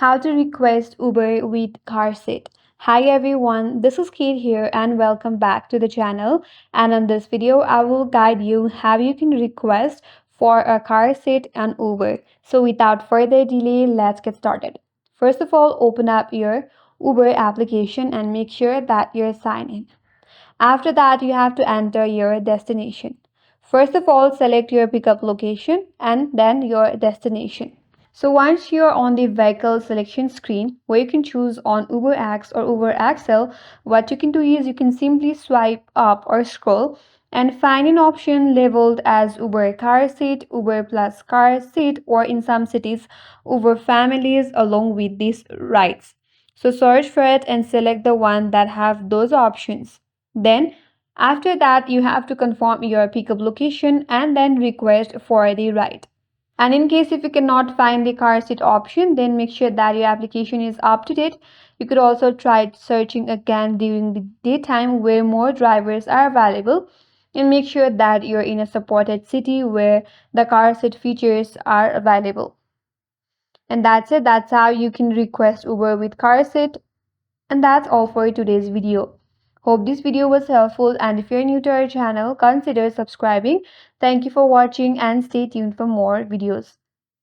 How to request Uber with car seat. Hi everyone, this is Kate here and welcome back to the channel. And in this video, I will guide you how you can request for a car seat on Uber. So without further delay, let's get started. First of all, open up your Uber application and make sure that you're signed in. After that, you have to enter your destination. First of all, select your pickup location and then your destination. So once you're on the vehicle selection screen where you can choose on UberX or UberXL, what you can do is you can simply swipe up or scroll and find an option labeled as Uber car seat, Uber plus car seat, or in some cities, Uber families along with these rides. So search for it and select the one that have those options. Then after that, you have to confirm your pickup location and then request for the ride. And in case if you cannot find the car seat option, then make sure that your application is up to date. You could also try searching again during the daytime where more drivers are available, and make sure that you're in a supported city where the car seat features are available. And that's it. That's how you can request Uber with car seat. And that's all for today's video. Hope this video was helpful, and if you're new to our channel, consider subscribing. Thank you for watching and stay tuned for more videos.